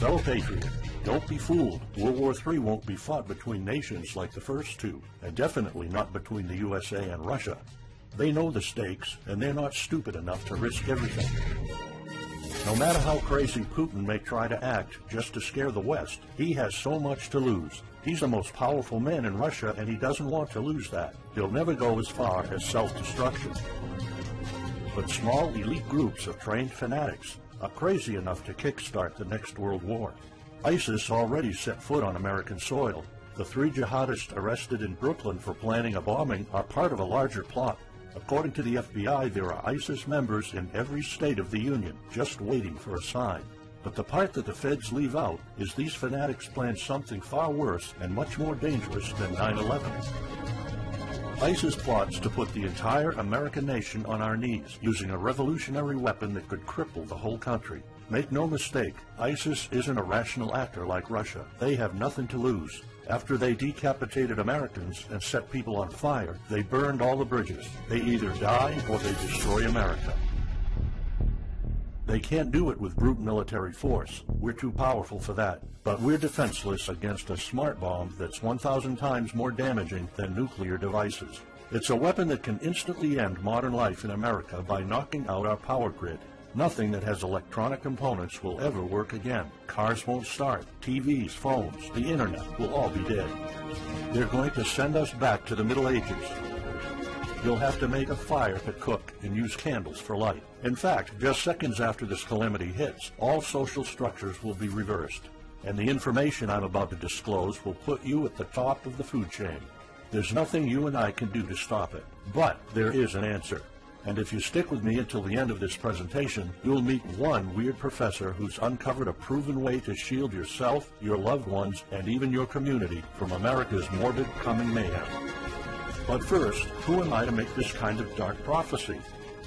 Fellow patriot, don't be fooled. World War III won't be fought between nations like the first two, and definitely not between the USA and Russia. They know the stakes, and they're not stupid enough to risk everything. No matter how crazy Putin may try to act just to scare the West, he has so much to lose. He's the most powerful man in Russia, and he doesn't want to lose that. He'll never go as far as self-destruction. But small elite groups of trained fanatics are crazy enough to kickstart the next world war. ISIS already set foot on American soil. The 3 jihadists arrested in Brooklyn for planning a bombing are part of a larger plot. According to the FBI, there are ISIS members in every state of the Union, just waiting for a sign. But the part that the feds leave out is these fanatics planned something far worse and much more dangerous than 9/11. ISIS plots to put the entire American nation on our knees, using a revolutionary weapon that could cripple the whole country. Make no mistake, ISIS isn't a rational actor like Russia. They have nothing to lose. After they decapitated Americans and set people on fire, they burned all the bridges. They either die or they destroy America. They can't do it with brute military force. We're too powerful for that. But we're defenseless against a smart bomb that's 1,000 times more damaging than nuclear devices. It's a weapon that can instantly end modern life in America by knocking out our power grid. Nothing that has electronic components will ever work again. Cars won't start. TVs, phones, the internet will all be dead. They're going to send us back to the Middle Ages. You'll have to make a fire to cook and use candles for light. In fact, just seconds after this calamity hits, all social structures will be reversed. And the information I'm about to disclose will put you at the top of the food chain. There's nothing you and I can do to stop it. But there is an answer. And if you stick with me until the end of this presentation, you'll meet one weird professor who's uncovered a proven way to shield yourself, your loved ones, and even your community from America's morbid coming mayhem. But first, who am I to make this kind of dark prophecy?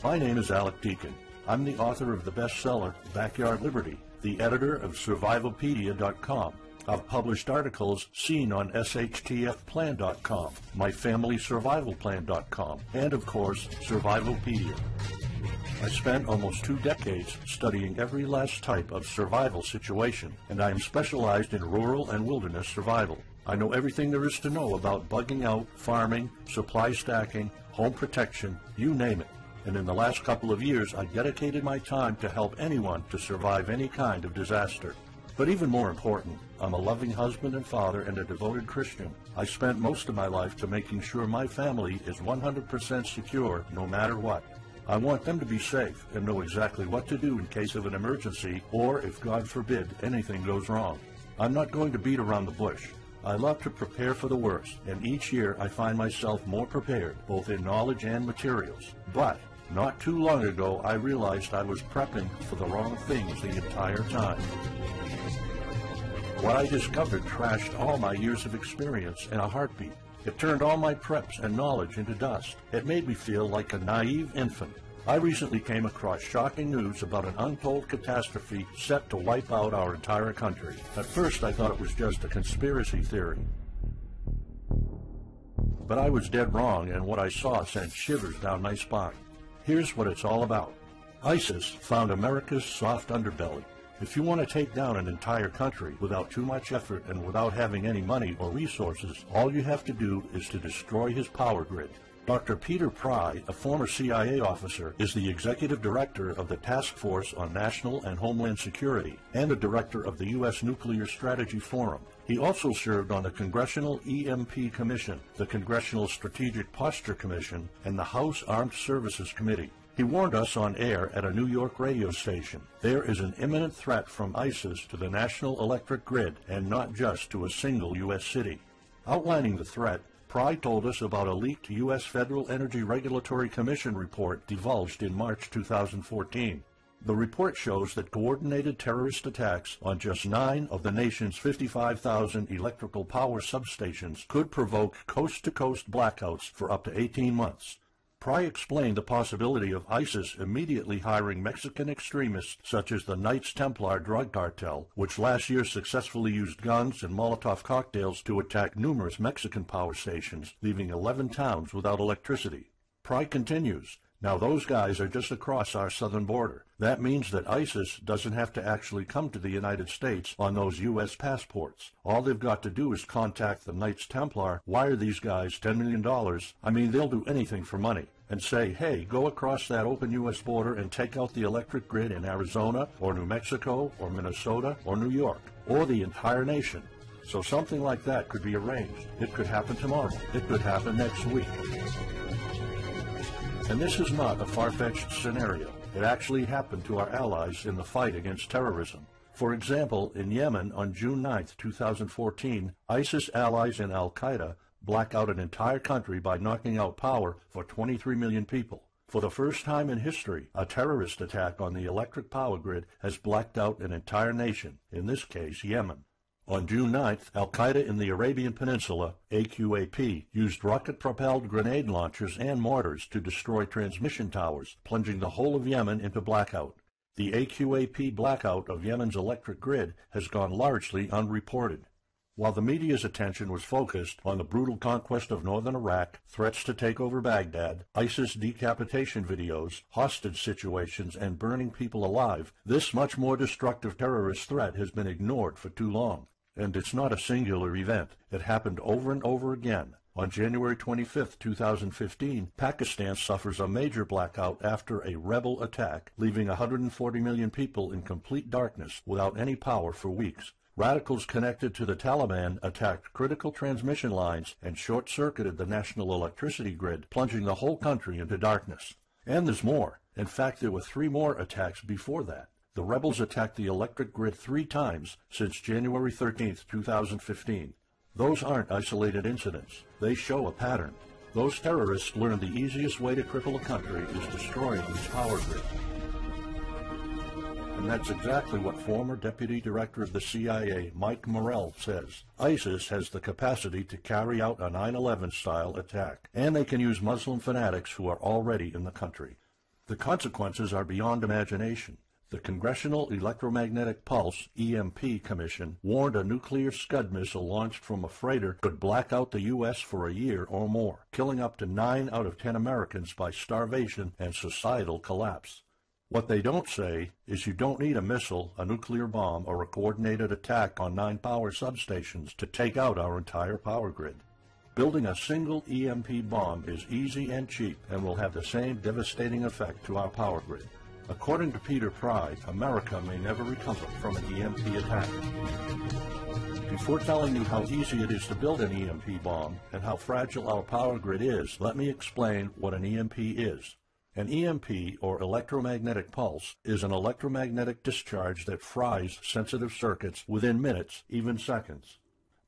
My name is Alec Deacon. I'm the author of the bestseller, Backyard Liberty, the editor of Survivalpedia.com. I've published articles seen on SHTFplan.com, MyFamilySurvivalPlan.com, and of course, Survivalpedia. I spent almost 2 decades studying every last type of survival situation, and I am specialized in rural and wilderness survival. I know everything there is to know about bugging out, farming, supply stacking, home protection, you name it. And in the last couple of years, I dedicated my time to help anyone to survive any kind of disaster. But even more important, I'm a loving husband and father and a devoted Christian. I spent most of my life to making sure my family is 100% secure no matter what. I want them to be safe and know exactly what to do in case of an emergency or, if God forbid, anything goes wrong. I'm not going to beat around the bush. I love to prepare for the worst, and each year I find myself more prepared, both in knowledge and materials. But not too long ago, I realized I was prepping for the wrong things the entire time. What I discovered trashed all my years of experience in a heartbeat. It turned all my preps and knowledge into dust. It made me feel like a naive infant. I recently came across shocking news about an untold catastrophe set to wipe out our entire country. At first, I thought it was just a conspiracy theory. But I was dead wrong, and what I saw sent shivers down my spine. Here's what it's all about. ISIS found America's soft underbelly. If you want to take down an entire country without too much effort and without having any money or resources, all you have to do is to destroy his power grid. Dr. Peter Pry, a former CIA officer, is the executive director of the Task Force on National and Homeland Security and the director of the U.S. Nuclear Strategy Forum. He also served on the Congressional EMP Commission, the Congressional Strategic Posture Commission, and the House Armed Services Committee. He warned us on air at a New York radio station. There is an imminent threat from ISIS to the national electric grid, and not just to a single U.S. city. Outlining the threat, Pry told us about a leaked U.S. Federal Energy Regulatory Commission report divulged in March 2014. The report shows that coordinated terrorist attacks on just 9 of the nation's 55,000 electrical power substations could provoke coast-to-coast blackouts for up to 18 months. Pry explained the possibility of ISIS immediately hiring Mexican extremists such as the Knights Templar drug cartel, which last year successfully used guns and Molotov cocktails to attack numerous Mexican power stations, leaving 11 towns without electricity. Pry continues, Now those guys are just across our southern border. That means that ISIS doesn't have to actually come to the United States on those U.S. passports. All they've got to do is contact the Knights Templar, wire these guys $10 million, I mean they'll do anything for money, and say, hey, go across that open U.S. border and take out the electric grid in Arizona or New Mexico or Minnesota or New York or the entire nation. So something like that could be arranged. It could happen tomorrow. It could happen next week. And this is not a far-fetched scenario. It actually happened to our allies in the fight against terrorism. For example, in Yemen on June 9, 2014, ISIS allies in al-Qaeda black out an entire country by knocking out power for 23 million people. For the first time in history, a terrorist attack on the electric power grid has blacked out an entire nation, in this case Yemen. On June 9th, al-Qaeda in the Arabian Peninsula, AQAP, used rocket-propelled grenade launchers and mortars to destroy transmission towers, plunging the whole of Yemen into blackout. The AQAP blackout of Yemen's electric grid has gone largely unreported. While the media's attention was focused on the brutal conquest of northern Iraq, threats to take over Baghdad, ISIS decapitation videos, hostage situations, and burning people alive, this much more destructive terrorist threat has been ignored for too long. And it's not a singular event. It happened over and over again. On January 25, 2015, Pakistan suffers a major blackout after a rebel attack, leaving 140 million people in complete darkness without any power for weeks. Radicals connected to the Taliban attacked critical transmission lines and short-circuited the national electricity grid, plunging the whole country into darkness. And there's more. In fact, there were 3 more attacks before that. The rebels attacked the electric grid 3 times since January 13, 2015. Those aren't isolated incidents. They show a pattern. Those terrorists learned the easiest way to cripple a country is destroying its power grid. And that's exactly what former Deputy Director of the CIA, Mike Morrell, says. ISIS has the capacity to carry out a 9/11-style attack, and they can use Muslim fanatics who are already in the country. The consequences are beyond imagination. The Congressional Electromagnetic Pulse, EMP, Commission warned a nuclear Scud missile launched from a freighter could black out the U.S. for a year or more, killing up to 9 out of 10 Americans by starvation and societal collapse. What they don't say is you don't need a missile, a nuclear bomb, or a coordinated attack on 9 power substations to take out our entire power grid. Building a single EMP bomb is easy and cheap and will have the same devastating effect to our power grid. According to Peter Pry, America may never recover from an EMP attack. Before telling you how easy it is to build an EMP bomb and how fragile our power grid is, let me explain what an EMP is. An EMP, or electromagnetic pulse, is an electromagnetic discharge that fries sensitive circuits within minutes, even seconds.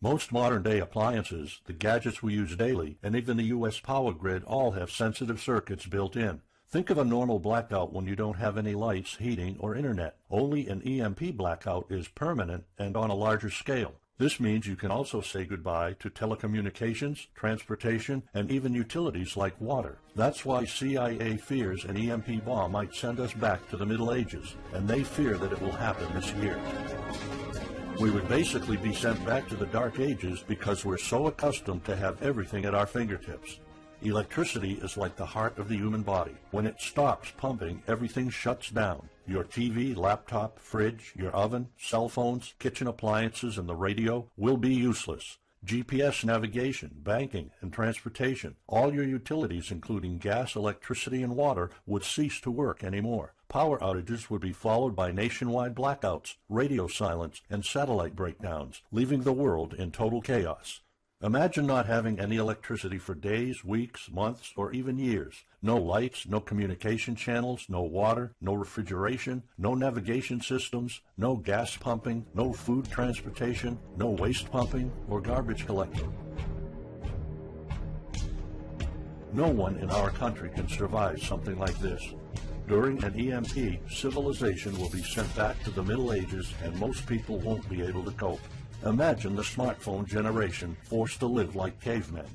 Most modern-day appliances, the gadgets we use daily, and even the U.S. power grid all have sensitive circuits built in. Think of a normal blackout when you don't have any lights, heating, or internet. Only an EMP blackout is permanent and on a larger scale. This means you can also say goodbye to telecommunications, transportation, and even utilities like water. That's why CIA fears an EMP bomb might send us back to the Middle Ages, and they fear that it will happen this year. We would basically be sent back to the Dark Ages because we're so accustomed to have everything at our fingertips. Electricity is like the heart of the human body. When it stops pumping, everything shuts down. Your TV, laptop, fridge, your oven, cell phones, kitchen appliances, and the radio will be useless. GPS navigation, banking, and transportation, all your utilities, including gas, electricity, and water, would cease to work anymore. Power outages would be followed by nationwide blackouts, radio silence, and satellite breakdowns, leaving the world in total chaos. Imagine not having any electricity for days, weeks, months, or even years. No lights, no communication channels, no water, no refrigeration, no navigation systems, no gas pumping, no food transportation, no waste pumping, or garbage collecting. No one in our country can survive something like this. During an EMP, civilization will be sent back to the Middle Ages and most people won't be able to cope. Imagine the smartphone generation forced to live like cavemen.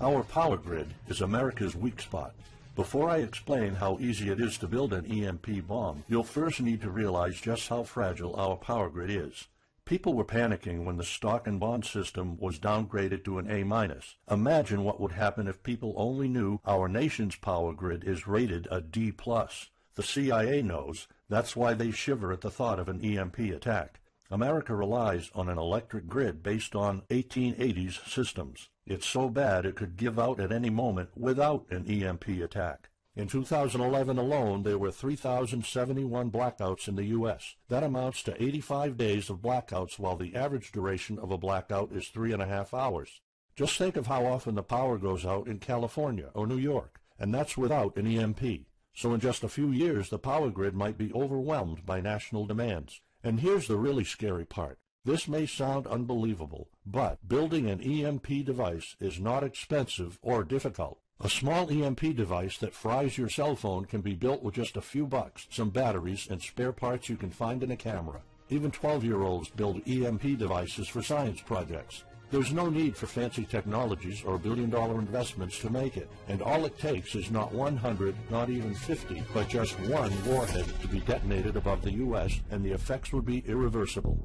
Our power grid is America's weak spot. Before I explain how easy it is to build an EMP bomb, you'll first need to realize just how fragile our power grid is. People were panicking when the stock and bond system was downgraded to an A-. Imagine what would happen if people only knew our nation's power grid is rated a D+. The CIA knows. That's why they shiver at the thought of an EMP attack. America relies on an electric grid based on 1880s systems. It's so bad it could give out at any moment without an EMP attack. In 2011 alone, there were 3,071 blackouts in the U.S. That amounts to 85 days of blackouts, while the average duration of a blackout is 3.5 hours. Just think of how often the power goes out in California or New York, and that's without an EMP. So in just a few years, the power grid might be overwhelmed by national demands. And here's the really scary part. This may sound unbelievable, but building an EMP device is not expensive or difficult. A small EMP device that fries your cell phone can be built with just a few bucks, some batteries, and spare parts you can find in a camera. Even 12-year-olds build EMP devices for science projects. There's no need for fancy technologies or billion-dollar investments to make it, and all it takes is not 100, not even 50, but just one warhead to be detonated above the U.S., and the effects would be irreversible.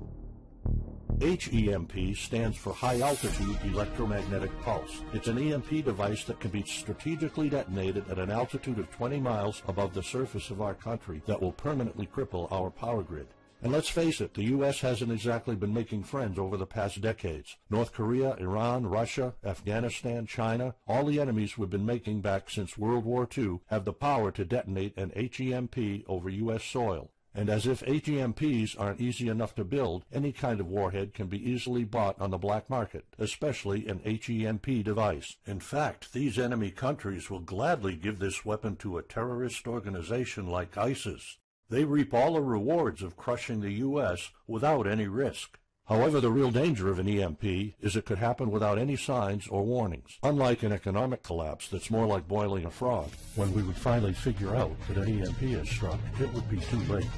HEMP stands for High Altitude Electromagnetic Pulse. It's an EMP device that can be strategically detonated at an altitude of 20 miles above the surface of our country that will permanently cripple our power grid. And let's face it, the U.S. hasn't exactly been making friends over the past decades. North Korea, Iran, Russia, Afghanistan, China, all the enemies we've been making back since World War II have the power to detonate an HEMP over U.S. soil. And as if HEMPs aren't easy enough to build, any kind of warhead can be easily bought on the black market, especially an HEMP device. In fact, these enemy countries will gladly give this weapon to a terrorist organization like ISIS. They reap all the rewards of crushing the U.S. without any risk. However, the real danger of an EMP is it could happen without any signs or warnings. Unlike an economic collapse that's more like boiling a frog, when we would finally figure out that an EMP has struck, it would be too late.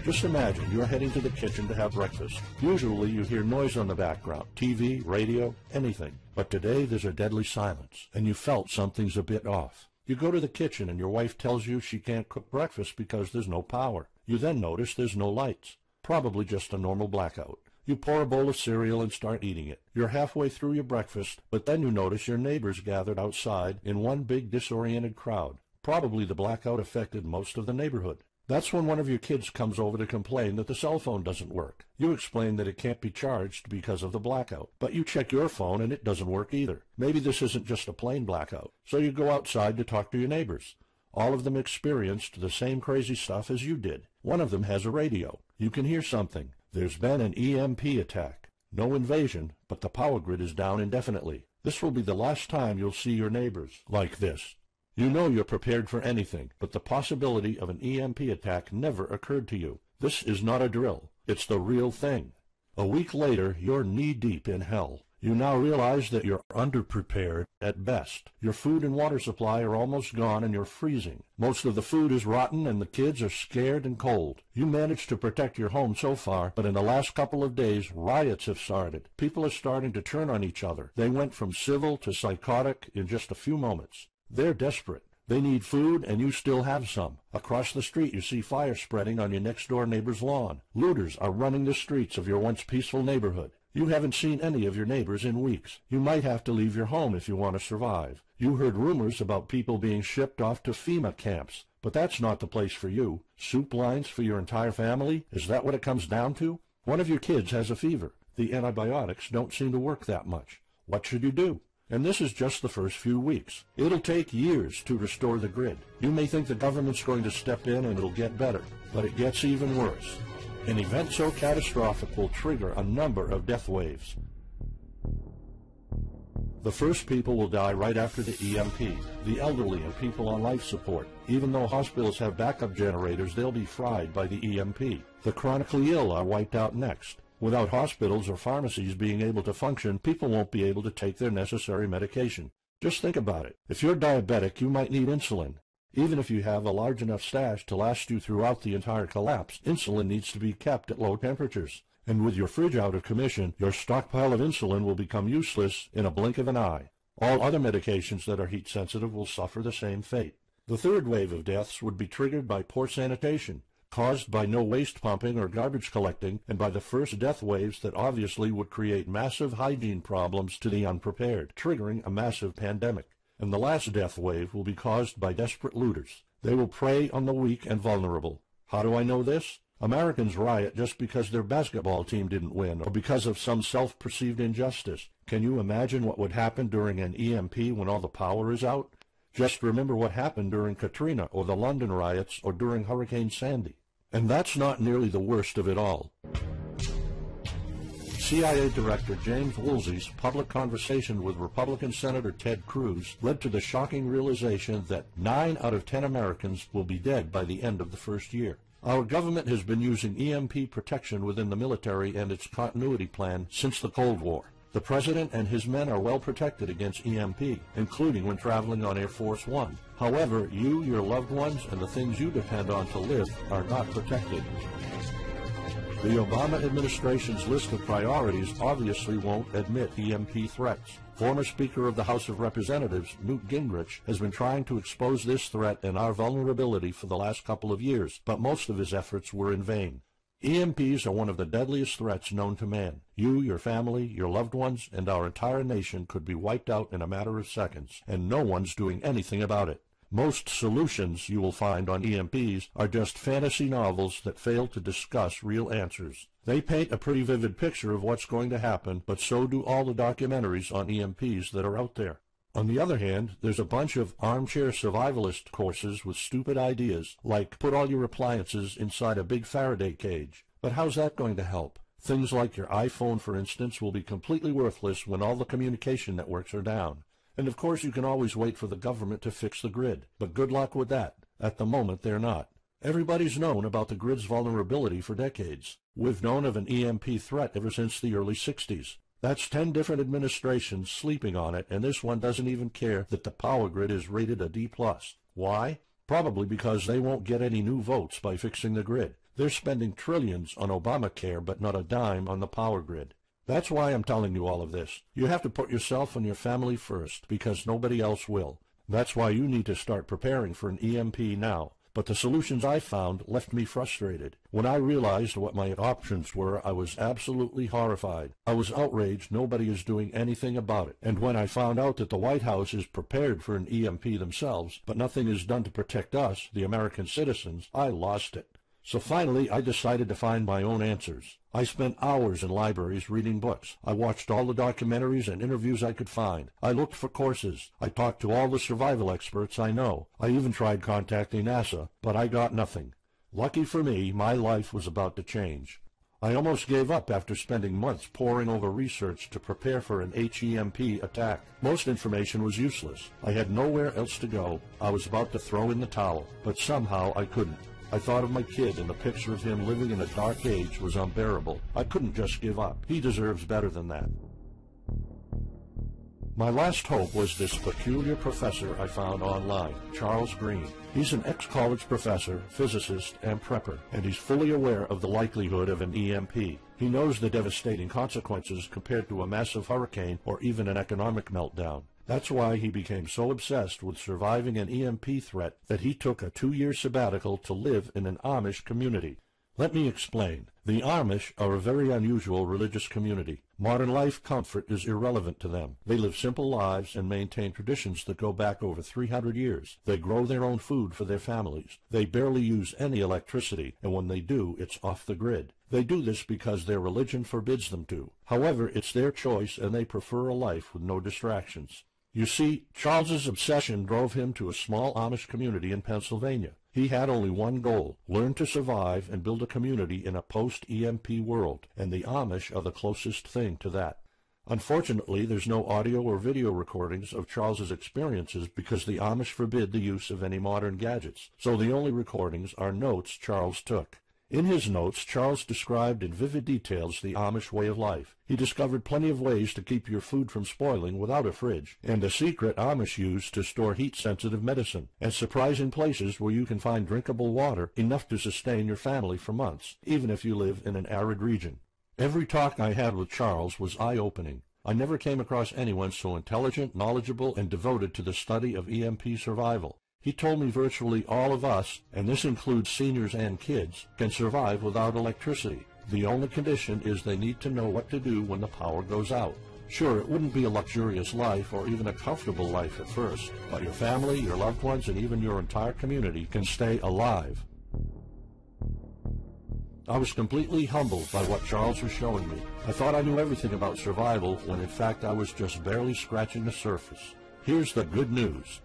Just imagine you're heading to the kitchen to have breakfast. Usually you hear noise on the background, TV, radio, anything. But today there's a deadly silence, and you felt something's a bit off. You go to the kitchen and your wife tells you she can't cook breakfast because there's no power. You then notice there's no lights. Probably just a normal blackout. You pour a bowl of cereal and start eating it. You're halfway through your breakfast, but then you notice your neighbors gathered outside in one big disoriented crowd. Probably the blackout affected most of the neighborhood. That's when one of your kids comes over to complain that the cell phone doesn't work. You explain that it can't be charged because of the blackout, but you check your phone and it doesn't work either. Maybe this isn't just a plain blackout, so you go outside to talk to your neighbors. All of them experienced the same crazy stuff as you did. One of them has a radio. You can hear something. There's been an EMP attack. No invasion, but the power grid is down indefinitely. This will be the last time you'll see your neighbors like this. You know you're prepared for anything, but the possibility of an EMP attack never occurred to you. This is not a drill. It's the real thing. A week later, you're knee-deep in hell. You now realize that you're underprepared at best. Your food and water supply are almost gone and you're freezing. Most of the food is rotten and the kids are scared and cold. You managed to protect your home so far, but in the last couple of days, riots have started. People are starting to turn on each other. They went from civil to psychotic in just a few moments. They're desperate. They need food, and you still have some. Across the street, you see fire spreading on your next-door neighbor's lawn. Looters are running the streets of your once peaceful neighborhood. You haven't seen any of your neighbors in weeks. You might have to leave your home if you want to survive. You heard rumors about people being shipped off to FEMA camps, but that's not the place for you. Soup lines for your entire family? Is that what it comes down to? One of your kids has a fever. The antibiotics don't seem to work that much. What should you do? And this is just the first few weeks. It'll take years to restore the grid. You may think the government's going to step in and it'll get better, but it gets even worse. An event so catastrophic will trigger a number of death waves. The first people will die right after the EMP, the elderly and people on life support. Even though hospitals have backup generators, they'll be fried by the EMP. The chronically ill are wiped out next. Without hospitals or pharmacies being able to function, people won't be able to take their necessary medication. Just think about it. If you're diabetic, you might need insulin. Even if you have a large enough stash to last you throughout the entire collapse, insulin needs to be kept at low temperatures. And with your fridge out of commission, your stockpile of insulin will become useless in a blink of an eye. All other medications that are heat sensitive will suffer the same fate. The third wave of deaths would be triggered by poor sanitation. caused by no waste pumping or garbage collecting, and by the first death waves that obviously would create massive hygiene problems to the unprepared, triggering a massive pandemic. And the last death wave will be caused by desperate looters. They will prey on the weak and vulnerable. How do I know this? Americans riot just because their basketball team didn't win, or because of some self-perceived injustice. Can you imagine what would happen during an EMP when all the power is out? Just remember what happened during Katrina, or the London riots, or during Hurricane Sandy. And that's not nearly the worst of it all. CIA Director James Woolsey's public conversation with Republican Senator Ted Cruz led to the shocking realization that 9 out of 10 Americans will be dead by the end of the first year. Our government has been using EMP protection within the military and its continuity plan since the Cold War. The President and his men are well protected against EMP, including when traveling on Air Force One. However, you, your loved ones, and the things you depend on to live are not protected. The Obama administration's list of priorities obviously won't admit EMP threats. Former Speaker of the House of Representatives, Newt Gingrich, has been trying to expose this threat and our vulnerability for the last couple of years, but most of his efforts were in vain. EMPs are one of the deadliest threats known to man. You, your family, your loved ones, and our entire nation could be wiped out in a matter of seconds, and no one's doing anything about it. Most solutions you will find on EMPs are just fantasy novels that fail to discuss real answers. They paint a pretty vivid picture of what's going to happen, but so do all the documentaries on EMPs that are out there. On the other hand, there's a bunch of armchair survivalist courses with stupid ideas, like put all your appliances inside a big Faraday cage. But how's that going to help? Things like your iPhone, for instance, will be completely worthless when all the communication networks are down. And of course you can always wait for the government to fix the grid, but good luck with that. At the moment they're not. Everybody's known about the grid's vulnerability for decades. We've known of an EMP threat ever since the early 60s. That's 10 different administrations sleeping on it, and this one doesn't even care that the power grid is rated a D+. Why? Probably because they won't get any new votes by fixing the grid. They're spending trillions on Obamacare, but not a dime on the power grid. That's why I'm telling you all of this. You have to put yourself and your family first, because nobody else will. That's why you need to start preparing for an EMP now. But the solutions I found left me frustrated. When I realized what my options were, I was absolutely horrified. I was outraged nobody is doing anything about it. And when I found out that the White House is prepared for an EMP themselves, but nothing is done to protect us, the American citizens, I lost it. So finally, I decided to find my own answers. I spent hours in libraries reading books. I watched all the documentaries and interviews I could find. I looked for courses. I talked to all the survival experts I know. I even tried contacting NASA, but I got nothing. Lucky for me, my life was about to change. I almost gave up after spending months poring over research to prepare for an HEMP attack. Most information was useless. I had nowhere else to go. I was about to throw in the towel, but somehow I couldn't. I thought of my kid, and the picture of him living in a dark age was unbearable. I couldn't just give up. He deserves better than that. My last hope was this peculiar professor I found online, Charles Green. He's an ex-college professor, physicist, and prepper, and he's fully aware of the likelihood of an EMP. He knows the devastating consequences compared to a massive hurricane or even an economic meltdown. That's why he became so obsessed with surviving an EMP threat that he took a 2-year sabbatical to live in an Amish community. Let me explain. The Amish are a very unusual religious community. Modern life comfort is irrelevant to them. They live simple lives and maintain traditions that go back over 300 years. They grow their own food for their families. They barely use any electricity, and when they do, it's off the grid. They do this because their religion forbids them to. However, it's their choice, and they prefer a life with no distractions. You see, Charles's obsession drove him to a small Amish community in Pennsylvania. He had only one goal: learn to survive and build a community in a post-EMP world, and the Amish are the closest thing to that. Unfortunately, there's no audio or video recordings of Charles's experiences because the Amish forbid the use of any modern gadgets, so the only recordings are notes Charles took. In his notes, Charles described in vivid details the Amish way of life. He discovered plenty of ways to keep your food from spoiling without a fridge, and a secret Amish use to store heat-sensitive medicine, and surprising places where you can find drinkable water enough to sustain your family for months, even if you live in an arid region. Every talk I had with Charles was eye-opening. I never came across anyone so intelligent, knowledgeable, and devoted to the study of EMP survival. He told me virtually all of us, and this includes seniors and kids, can survive without electricity. The only condition is they need to know what to do when the power goes out. Sure, it wouldn't be a luxurious life or even a comfortable life at first, but your family, your loved ones, and even your entire community can stay alive. I was completely humbled by what Charles was showing me. I thought I knew everything about survival when in fact I was just barely scratching the surface. Here's the good news.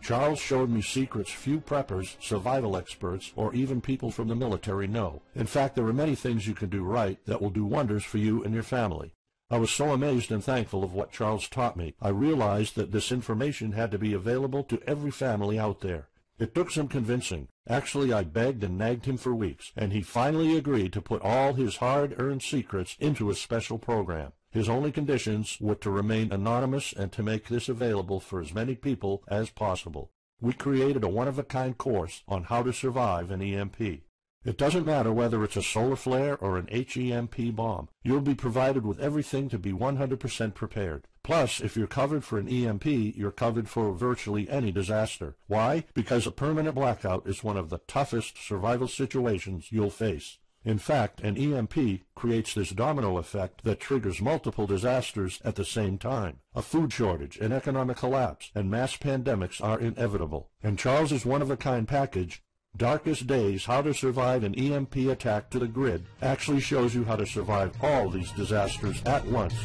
Charles showed me secrets few preppers, survival experts, or even people from the military know. In fact, there are many things you can do right that will do wonders for you and your family. I was so amazed and thankful of what Charles taught me. I realized that this information had to be available to every family out there. It took some convincing. Actually, I begged and nagged him for weeks, and he finally agreed to put all his hard-earned secrets into a special program. His only conditions were to remain anonymous and to make this available for as many people as possible. We created a one-of-a-kind course on how to survive an EMP. It doesn't matter whether it's a solar flare or an HEMP bomb. You'll be provided with everything to be 100% prepared. Plus, if you're covered for an EMP, you're covered for virtually any disaster. Why? Because a permanent blackout is one of the toughest survival situations you'll face. In fact, an EMP creates this domino effect that triggers multiple disasters at the same time. A food shortage, an economic collapse, and mass pandemics are inevitable. And Charles's one-of-a-kind package, Darkest Days, How to Survive an EMP Attack to the Grid, actually shows you how to survive all these disasters at once.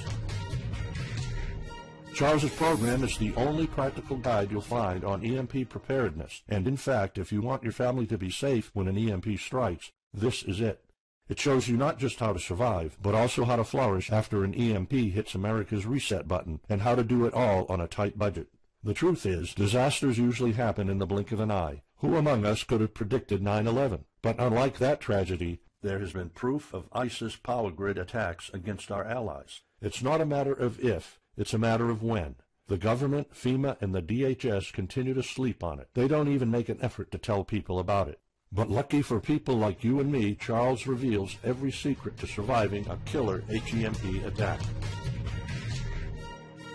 Charles's program is the only practical guide you'll find on EMP preparedness, and in fact, if you want your family to be safe when an EMP strikes, this is it. It shows you not just how to survive, but also how to flourish after an EMP hits America's reset button, and how to do it all on a tight budget. The truth is, disasters usually happen in the blink of an eye. Who among us could have predicted 9/11? But unlike that tragedy, there has been proof of ISIS power grid attacks against our allies. It's not a matter of if, it's a matter of when. The government, FEMA, and the DHS continue to sleep on it. They don't even make an effort to tell people about it. But lucky for people like you and me, Charles reveals every secret to surviving a killer HEMP attack.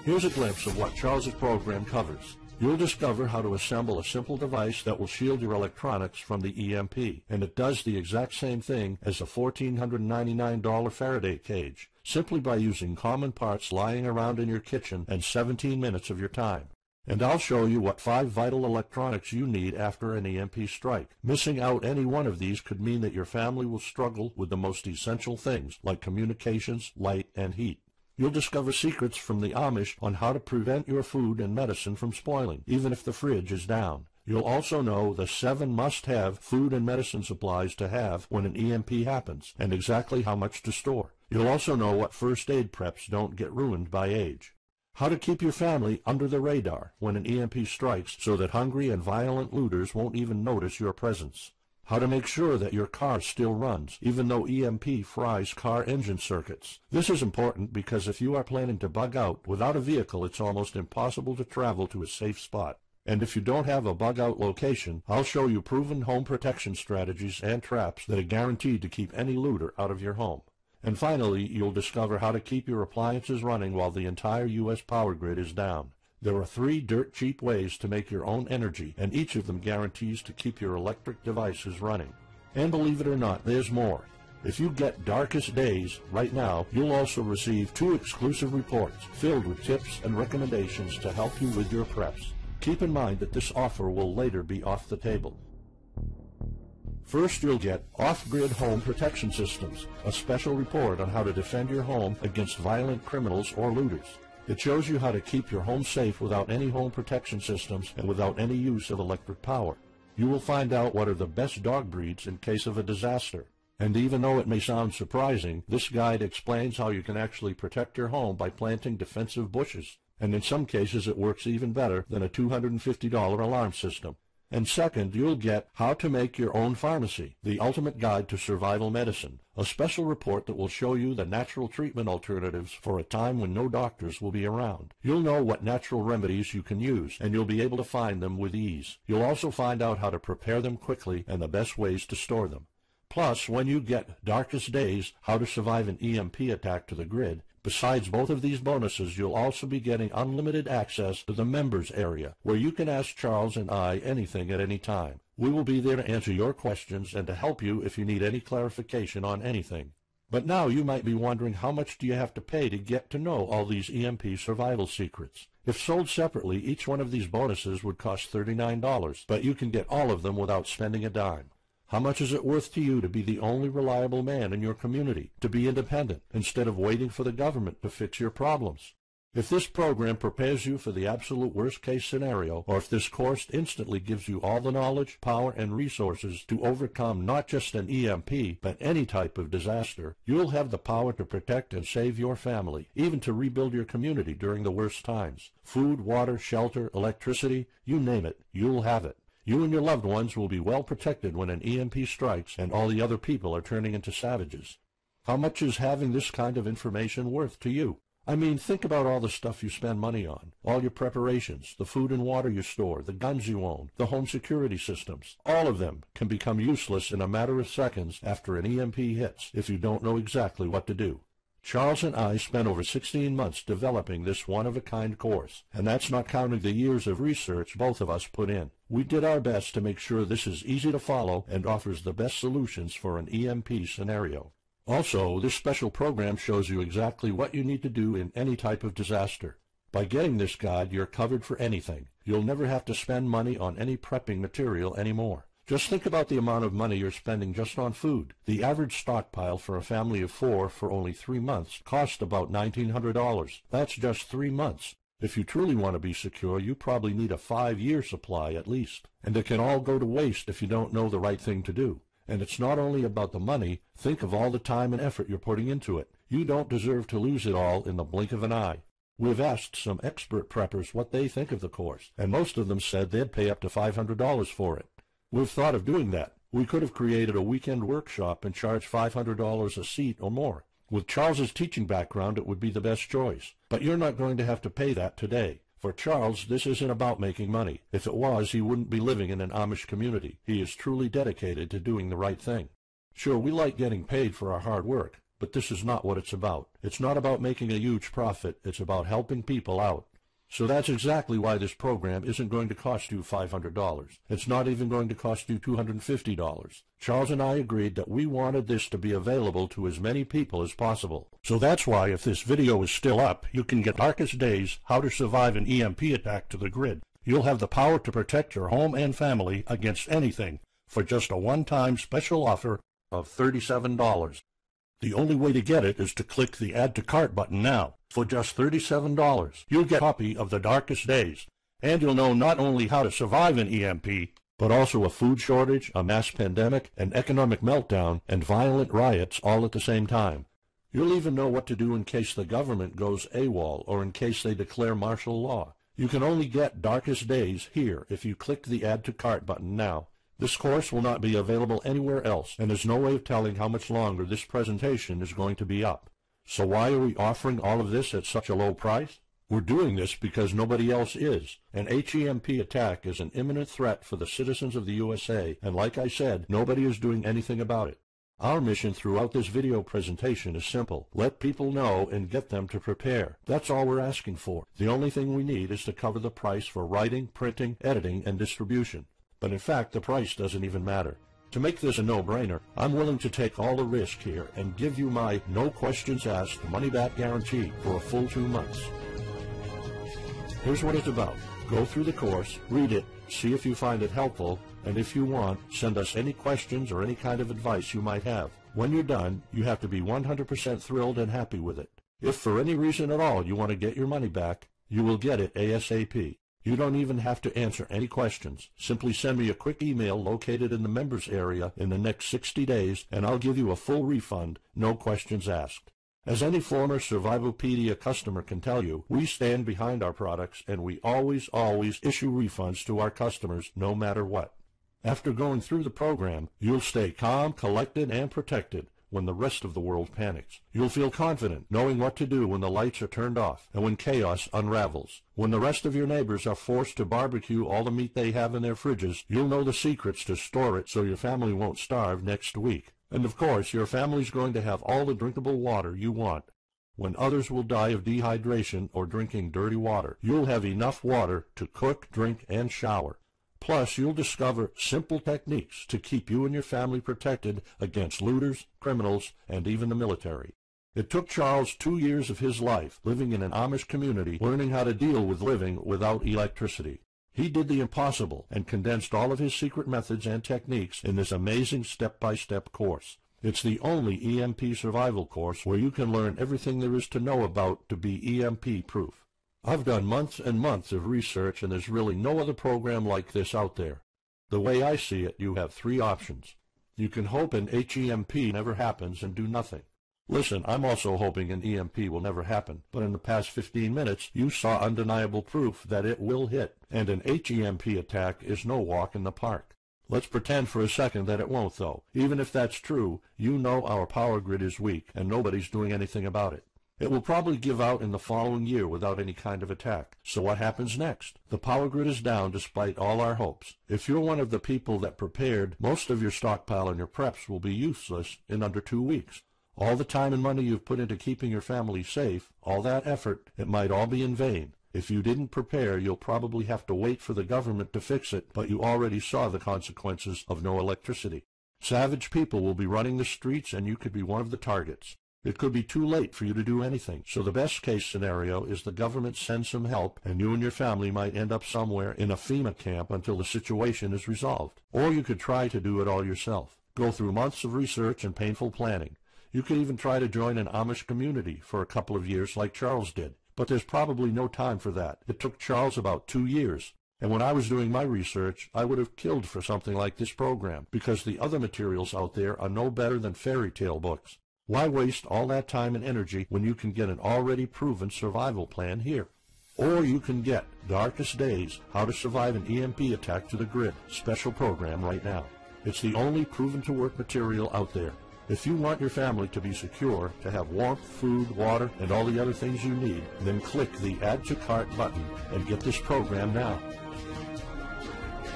Here's a glimpse of what Charles's program covers. You'll discover how to assemble a simple device that will shield your electronics from the EMP, and it does the exact same thing as a $1,499 Faraday cage, simply by using common parts lying around in your kitchen and 17 minutes of your time. And I'll show you what 5 vital electronics you need after an EMP strike. Missing out any one of these could mean that your family will struggle with the most essential things, like communications, light, and heat. You'll discover secrets from the Amish on how to prevent your food and medicine from spoiling, even if the fridge is down. You'll also know the 7 must-have food and medicine supplies to have when an EMP happens, and exactly how much to store. You'll also know what first aid preps don't get ruined by age. How to keep your family under the radar when an EMP strikes so that hungry and violent looters won't even notice your presence. How to make sure that your car still runs, even though EMP fries car engine circuits. This is important because if you are planning to bug out, without a vehicle it's almost impossible to travel to a safe spot. And if you don't have a bug-out location, I'll show you proven home protection strategies and traps that are guaranteed to keep any looter out of your home. And finally, you'll discover how to keep your appliances running while the entire U.S. power grid is down. There are 3 dirt-cheap ways to make your own energy, and each of them guarantees to keep your electric devices running. And believe it or not, there's more. If you get Darkest Days right now, you'll also receive 2 exclusive reports filled with tips and recommendations to help you with your preps. Keep in mind that this offer will later be off the table. First, you'll get Off-Grid Home Protection Systems, a special report on how to defend your home against violent criminals or looters. It shows you how to keep your home safe without any home protection systems and without any use of electric power. You will find out what are the best dog breeds in case of a disaster. And even though it may sound surprising, this guide explains how you can actually protect your home by planting defensive bushes. And in some cases it works even better than a $250 alarm system. And second, you'll get How to Make Your Own Pharmacy, the ultimate guide to survival medicine, a special report that will show you the natural treatment alternatives for a time when no doctors will be around. You'll know what natural remedies you can use, and you'll be able to find them with ease. You'll also find out how to prepare them quickly and the best ways to store them. Plus, when you get Darkest Days, How to Survive an EMP Attack to the Grid, Besides both of these bonuses, you'll also be getting unlimited access to the members area, where you can ask Charles and I anything at any time. We will be there to answer your questions and to help you if you need any clarification on anything. But now you might be wondering, how much do you have to pay to get to know all these EMP survival secrets? If sold separately, each one of these bonuses would cost $39, but you can get all of them without spending a dime. How much is it worth to you to be the only reliable man in your community, to be independent, instead of waiting for the government to fix your problems? If this program prepares you for the absolute worst-case scenario, or if this course instantly gives you all the knowledge, power, and resources to overcome not just an EMP, but any type of disaster, you'll have the power to protect and save your family, even to rebuild your community during the worst times. Food, water, shelter, electricity, you name it, you'll have it. You and your loved ones will be well protected when an EMP strikes and all the other people are turning into savages. How much is having this kind of information worth to you? I mean, think about all the stuff you spend money on, all your preparations, the food and water you store, the guns you own, the home security systems. All of them can become useless in a matter of seconds after an EMP hits if you don't know exactly what to do. Charles and I spent over 16 months developing this one-of-a-kind course, and that's not counting the years of research both of us put in. We did our best to make sure this is easy to follow and offers the best solutions for an EMP scenario. Also, this special program shows you exactly what you need to do in any type of disaster. By getting this guide, you're covered for anything. You'll never have to spend money on any prepping material anymore. Just think about the amount of money you're spending just on food. The average stockpile for a family of 4 for only 3 months cost about $1,900. That's just 3 months. If you truly want to be secure, you probably need a 5-year supply at least. And it can all go to waste if you don't know the right thing to do. And it's not only about the money. Think of all the time and effort you're putting into it. You don't deserve to lose it all in the blink of an eye. We've asked some expert preppers what they think of the course, and most of them said they'd pay up to $500 for it. We've thought of doing that. We could have created a weekend workshop and charged $500 a seat or more. With Charles's teaching background, it would be the best choice. But you're not going to have to pay that today. For Charles, this isn't about making money. If it was, he wouldn't be living in an Amish community. He is truly dedicated to doing the right thing. Sure, we like getting paid for our hard work, but this is not what it's about. It's not about making a huge profit. It's about helping people out. So that's exactly why this program isn't going to cost you $500. It's not even going to cost you $250. Charles and I agreed that we wanted this to be available to as many people as possible. So that's why, if this video is still up, you can get Darkest Days, How to Survive an EMP Attack to the grid. You'll have the power to protect your home and family against anything for just a one-time special offer of $37. The only way to get it is to click the Add to Cart button now. For just $37, you'll get a copy of The Darkest Days, and you'll know not only how to survive an EMP, but also a food shortage, a mass pandemic, an economic meltdown, and violent riots all at the same time. You'll even know what to do in case the government goes AWOL or in case they declare martial law. You can only get Darkest Days here if you click the Add to Cart button now. This course will not be available anywhere else, and there's no way of telling how much longer this presentation is going to be up. So why are we offering all of this at such a low price? We're doing this because nobody else is. An HEMP attack is an imminent threat for the citizens of the USA, and like I said, nobody is doing anything about it. Our mission throughout this video presentation is simple. Let people know and get them to prepare. That's all we're asking for. The only thing we need is to cover the price for writing, printing, editing, and distribution. But in fact, the price doesn't even matter. To make this a no-brainer, I'm willing to take all the risk here and give you my no questions asked money-back guarantee for a full 2 months. Here's what it's about. Go through the course, read it, see if you find it helpful, and if you want, send us any questions or any kind of advice you might have. When you're done, you have to be 100% thrilled and happy with it. If for any reason at all you want to get your money back, you will get it ASAP. You don't even have to answer any questions. Simply send me a quick email located in the members area in the next 60 days, and I'll give you a full refund, no questions asked. As any former Survivalpedia customer can tell you, we stand behind our products, and we always issue refunds to our customers no matter what. After going through the program, you'll stay calm, collected, and protected when the rest of the world panics. You'll feel confident knowing what to do when the lights are turned off and when chaos unravels. When the rest of your neighbors are forced to barbecue all the meat they have in their fridges, you'll know the secrets to store it so your family won't starve next week. And of course, your family's going to have all the drinkable water you want. When others will die of dehydration or drinking dirty water, you'll have enough water to cook, drink, and shower. Plus, you'll discover simple techniques to keep you and your family protected against looters, criminals, and even the military. It took Charles 2 years of his life living in an Amish community learning how to deal with living without electricity. He did the impossible and condensed all of his secret methods and techniques in this amazing step-by-step course. It's the only EMP survival course where you can learn everything there is to know about to be EMP-proof. I've done months and months of research, and there's really no other program like this out there. The way I see it, you have 3 options. You can hope an HEMP never happens and do nothing. Listen, I'm also hoping an EMP will never happen, but in the past 15 minutes, you saw undeniable proof that it will hit, and an HEMP attack is no walk in the park. Let's pretend for a second that it won't, though. Even if that's true, you know our power grid is weak, and nobody's doing anything about it. It will probably give out in the following year without any kind of attack. So what happens next? The power grid is down despite all our hopes. If you're one of the people that prepared, most of your stockpile and your preps will be useless in under 2 weeks. All the time and money you've put into keeping your family safe, all that effort, it might all be in vain. If you didn't prepare, you'll probably have to wait for the government to fix it, but you already saw the consequences of no electricity. Savage people will be running the streets, and you could be one of the targets. It could be too late for you to do anything, so the best case scenario is the government sends some help, and you and your family might end up somewhere in a FEMA camp until the situation is resolved. Or you could try to do it all yourself. Go through months of research and painful planning. You could even try to join an Amish community for a couple of years like Charles did. But there's probably no time for that. It took Charles about 2 years. And when I was doing my research, I would have killed for something like this program, because the other materials out there are no better than fairy tale books. Why waste all that time and energy when you can get an already proven survival plan here? Or you can get Darkest Days, How to Survive an EMP Attack to the Grid, special program right now. It's the only proven-to-work material out there. If you want your family to be secure, to have warmth, food, water, and all the other things you need, then click the Add to Cart button and get this program now.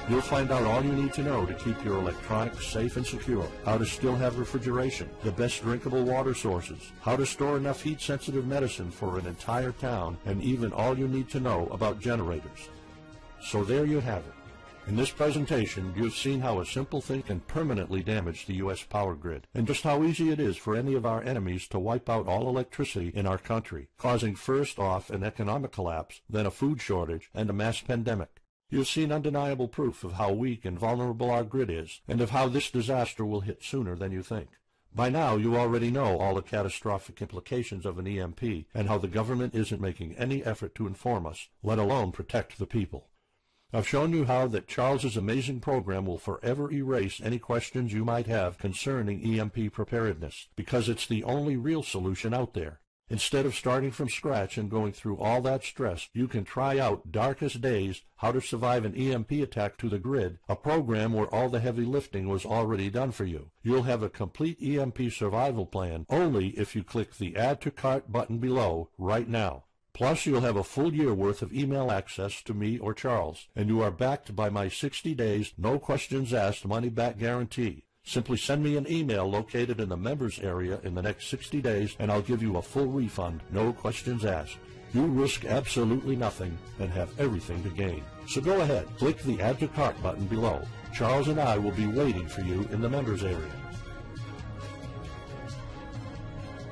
You'll find out all you need to know to keep your electronics safe and secure, how to still have refrigeration, the best drinkable water sources, how to store enough heat-sensitive medicine for an entire town, and even all you need to know about generators. So there you have it. In this presentation, you've seen how a simple thing can permanently damage the U.S. power grid, and just how easy it is for any of our enemies to wipe out all electricity in our country, causing first off an economic collapse, then a food shortage, and a mass pandemic. You've seen undeniable proof of how weak and vulnerable our grid is, and of how this disaster will hit sooner than you think. By now, you already know all the catastrophic implications of an EMP, and how the government isn't making any effort to inform us, let alone protect the people. I've shown you how that Charles's amazing program will forever erase any questions you might have concerning EMP preparedness, because it's the only real solution out there. Instead of starting from scratch and going through all that stress, you can try out Darkest Days, How to Survive an EMP Attack to the Grid, a program where all the heavy lifting was already done for you. You'll have a complete EMP survival plan only if you click the Add to Cart button below right now. Plus, you'll have a full year worth of email access to me or Charles, and you are backed by my 60 days, no questions asked money-back guarantee. Simply send me an email located in the members area in the next 60 days, and I'll give you a full refund, no questions asked. You risk absolutely nothing and have everything to gain. So go ahead, click the Add to Cart button below. Charles and I will be waiting for you in the members area.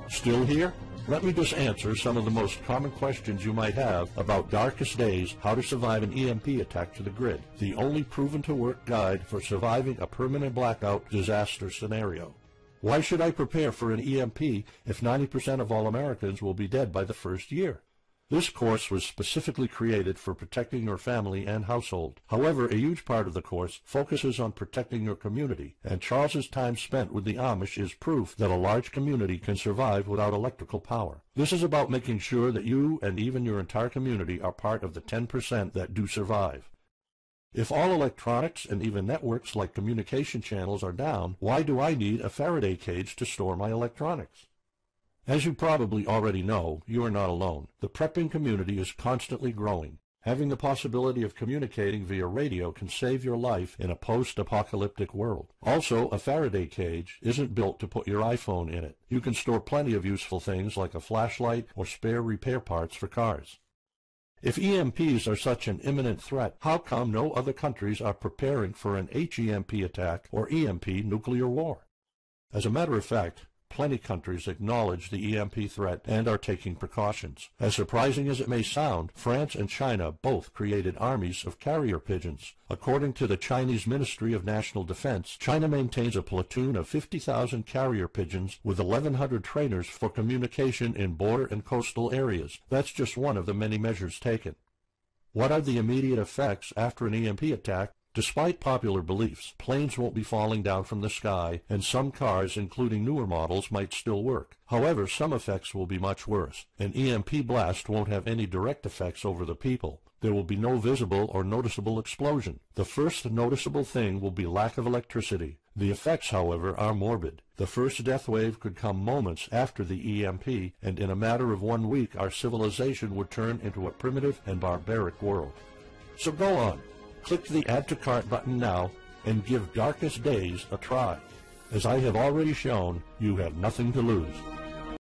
Still here? Let me just answer some of the most common questions you might have about Darkest Days, How to Survive an EMP Attack to the Grid, the only proven-to-work guide for surviving a permanent blackout disaster scenario. Why should I prepare for an EMP if 90% of all Americans will be dead by the first year? This course was specifically created for protecting your family and household. However, a huge part of the course focuses on protecting your community, and Charles's time spent with the Amish is proof that a large community can survive without electrical power. This is about making sure that you and even your entire community are part of the 10% that do survive. If all electronics and even networks like communication channels are down, why do I need a Faraday cage to store my electronics? As you probably already know, you are not alone. The prepping community is constantly growing. Having the possibility of communicating via radio can save your life in a post-apocalyptic world. Also, a Faraday cage isn't built to put your iPhone in it. You can store plenty of useful things like a flashlight or spare repair parts for cars. If EMPs are such an imminent threat, how come no other countries are preparing for an HEMP attack or EMP nuclear war? As a matter of fact, plenty countries acknowledge the EMP threat and are taking precautions. As surprising as it may sound, France and China both created armies of carrier pigeons. According to the Chinese Ministry of National Defense, China maintains a platoon of 50,000 carrier pigeons with 1,100 trainers for communication in border and coastal areas. That's just one of the many measures taken. What are the immediate effects after an EMP attack? Despite popular beliefs, planes won't be falling down from the sky, and some cars, including newer models, might still work. However, some effects will be much worse. An EMP blast won't have any direct effects over the people. There will be no visible or noticeable explosion. The first noticeable thing will be lack of electricity. The effects, however, are morbid. The first death wave could come moments after the EMP, and in a matter of 1 week our civilization would turn into a primitive and barbaric world. So go on. Click the Add to Cart button now and give Darkest Days a try. As I have already shown, you have nothing to lose.